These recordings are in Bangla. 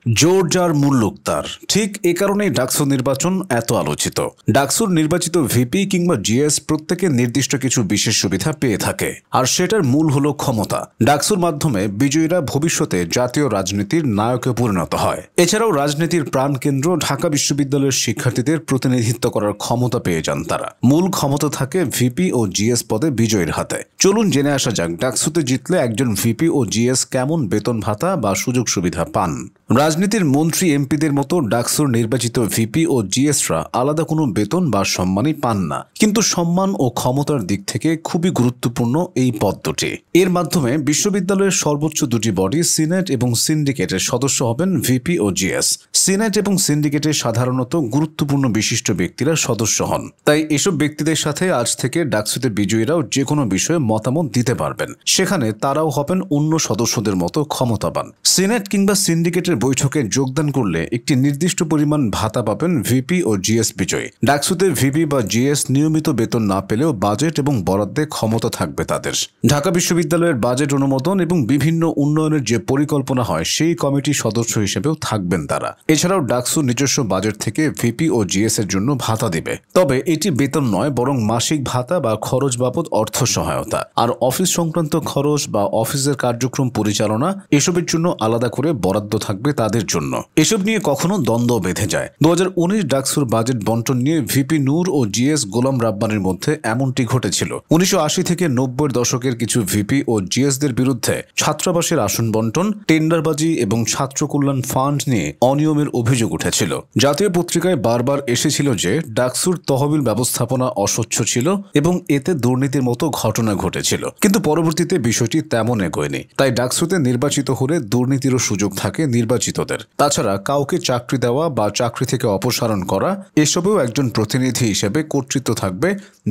জোর যার মুল্লুক তার। ঠিক এ কারণেই ডাকসু নির্বাচন এত আলোচিত। ডাকসুর নির্বাচিত ভিপি কিংবা জিএস প্রত্যেকে নির্দিষ্ট কিছু বিশেষ সুবিধা পেয়ে থাকে, আর সেটার মূল হলো ক্ষমতা। ডাকসুর মাধ্যমে বিজয়ীরা ভবিষ্যতে জাতীয় রাজনীতির নায়কে পরিণত হয়। এছাড়াও রাজনীতির প্রাণকেন্দ্র ঢাকা বিশ্ববিদ্যালয়ের শিক্ষার্থীদের প্রতিনিধিত্ব করার ক্ষমতা পেয়ে যান তারা। মূল ক্ষমতা থাকে ভিপি ও জিএস পদে বিজয়ীর হাতে। চলুন জেনে আসা যাক ডাকসুতে জিতলে একজন ভিপি ও জিএস কেমন বেতন ভাতা বা সুযোগ সুবিধা পান। রাজনীতির মন্ত্রী এমপিদের মতো ডাকসুর নির্বাচিত ভিপি ও জিএসরা আলাদা কোনো বেতন বা সম্মানই পান না, কিন্তু সম্মান ও ক্ষমতার দিক থেকে খুবই গুরুত্বপূর্ণ এই পদ দুটি। এর মাধ্যমে বিশ্ববিদ্যালয়ের সর্বোচ্চ দুটি বডি সিনেট এবং সিন্ডিকেটের সদস্য হবেন ভিপি ও জিএস। সিনেট এবং সিন্ডিকেটে সাধারণত গুরুত্বপূর্ণ বিশিষ্ট ব্যক্তিরা সদস্য হন, তাই এসব ব্যক্তিদের সাথে আজ থেকে ডাকসুতে বিজয়ীরাও যে কোনো বিষয়ে মতামত দিতে পারবেন। সেখানে তারাও হবেন অন্য সদস্যদের মতো ক্ষমতাবান। সিনেট কিংবা সিন্ডিকেটের বৈঠকে যোগদান করলে একটি নির্দিষ্ট পরিমাণ ভাতা পাবেন ভিপি ও জিএস বিজয়ী। ডাকসুতে ভিপি বা জিএস নিয়মিত বেতন না পেলেও বাজেট এবং বরাদ্দে ক্ষমতা থাকবে তাদের। ঢাকা বিশ্ববিদ্যালয়ের বাজেট অনুমোদন এবং বিভিন্ন উন্নয়নের যে পরিকল্পনা হয় সেই কমিটির সদস্য হিসেবেও থাকবেন তারা। এছাড়াও ডাকসু নিজস্ব বাজেট থেকে ভিপি ও জিএস এর জন্য ভাতা দিবে, তবে এটি বেতন নয়, বরং মাসিক ভাতা বা খরচ বাবদ অর্থ সহায়তা। আর অফিস সংক্রান্ত খরচ বা অফিসের কার্যক্রম পরিচালনা এসবের জন্য আলাদা করে বরাদ্দ থাকবে তাদের জন্য। এসব নিয়ে কখনো দ্বন্দ্ব বেঁধে যায়। 2019 ডাকসুর বাজেট বন্টন নিয়ে ভিপি নূর ও জিএস গোলাম রাব্বানির মধ্যে এমনটি ঘটেছিল। 1980 থেকে 90-এর দশকের কিছু ভিপি ও জিএসদের বিরুদ্ধে ছাত্রাবাসের আসন বন্টন, টেন্ডারবাজি এবং ছাত্র কল্যাণ ফান্ড নিয়ে অনিয়মের অভিযোগ উঠেছিল। জাতীয় পত্রিকায় বারবার এসেছিল যে ডাকসুর তহবিল ব্যবস্থাপনা অস্বচ্ছ ছিল এবং এতে দুর্নীতির মতো ঘটনা ঘটেছিল, কিন্তু পরবর্তীতে বিষয়টি তেমন এগোয়নি। তাই ডাকসুতে নির্বাচিত হলে দুর্নীতিরও সুযোগ থাকে নির্বাচিতদের। তাছাড়া কাউকে চাকরি দেওয়া বা চাকরি থেকে অপসারণ করা এসবেও একজন প্রতিনিধি হিসেবে কর্তৃত্ব থাকবে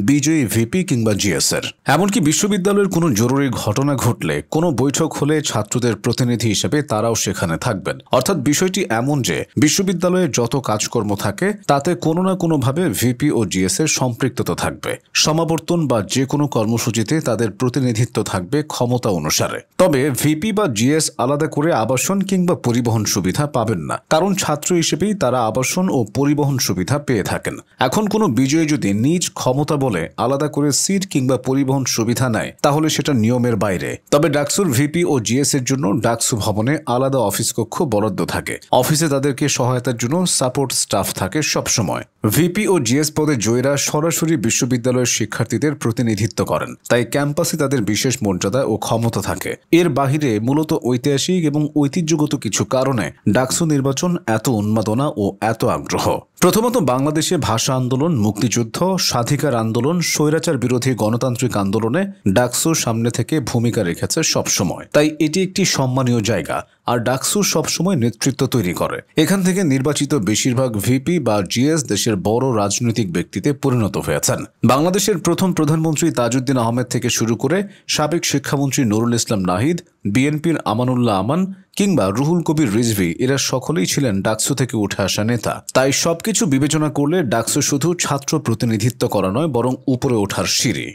বিজয়ী ভিপি কিংবা জিএস এর। এমনকি বিশ্ববিদ্যালয়ের কোনো জরুরি ঘটনা ঘটলে, কোনো বৈঠক হলে ছাত্রদের প্রতিনিধি হিসেবে তারাও সেখানে থাকবেন। অর্থাৎ বিষয়টি এমন যে বিশ্ববিদ্যালয়ে যত কাজকর্ম থাকে তাতে কোনো না কোনোভাবে ভিপি ও জিএস এর সম্পৃক্ততা থাকবে। সমাবর্তন বা যে কোনো কর্মসূচিতে তাদের প্রতিনিধিত্ব থাকবে ক্ষমতা অনুসারে। তবে ভিপি বা জিএস আলাদা করে আবাসন কিংবা পরিবহন সুবিধা পাবেন না, কারণ ছাত্র হিসেবেই তারা আবাসন ও পরিবহন সুবিধা পেয়ে থাকেন। এখন কোনো বিজয়ী যদি নিজ ক্ষমতা বলে আলাদা করে সিট কিংবা পরিবহন সুবিধা নেয়, তাহলে সেটা নিয়মের বাইরে। তবে ডাকসুর ভিপি ও জিএস এর জন্য ডাকসু ভবনে আলাদা অফিস কক্ষ বরাদ্দ থাকে। অফিসে তাদেরকে সহায়তার জন্য সাপোর্ট স্টাফ থাকে সবসময়। ভিপি ও জিএস পদে জয়ীরা সরাসরি বিশ্ববিদ্যালয়ের শিক্ষার্থীদের প্রতিনিধিত্ব করেন, তাই ক্যাম্পাসে তাদের বিশেষ মর্যাদা ও ক্ষমতা থাকে। এর বাহিরে মূলত ঐতিহাসিক এবং ঐতিহ্যগত কিছু কারণে ডাকসু নির্বাচন এত উন্মাদনা ও এত আগ্রহ। প্রথমত, বাংলাদেশে ভাষা আন্দোলন, মুক্তিযুদ্ধ, স্বাধিকার আন্দোলন, স্বৈরাচার বিরোধী গণতান্ত্রিক আন্দোলনে ডাকসু সামনে থেকে ভূমিকা রেখেছে সবসময়, তাই এটি একটি সম্মানীয় জায়গা। আর ডাকসু সবসময় নেতৃত্ব তৈরি করে। এখান থেকে নির্বাচিত বেশিরভাগ ভিপি বা জিএস দেশের বড় রাজনৈতিক ব্যক্তিতে পরিণত হয়েছেন। বাংলাদেশের প্রথম প্রধানমন্ত্রী তাজউদ্দিন আহমেদ থেকে শুরু করে সাবেক শিক্ষামন্ত্রী নুরুল ইসলাম নাহিদ, বিএনপির আমানুল্লাহ আমান কিংবা রুহুল কবির রিজভী, এরা সকলেই ছিলেন ডাকসু থেকে উঠে আসা নেতা। তাই সবকিছু বিবেচনা করলে ডাকসু শুধু ছাত্র প্রতিনিধিত্ব করা নয়, বরং উপরে ওঠার সিঁড়ি।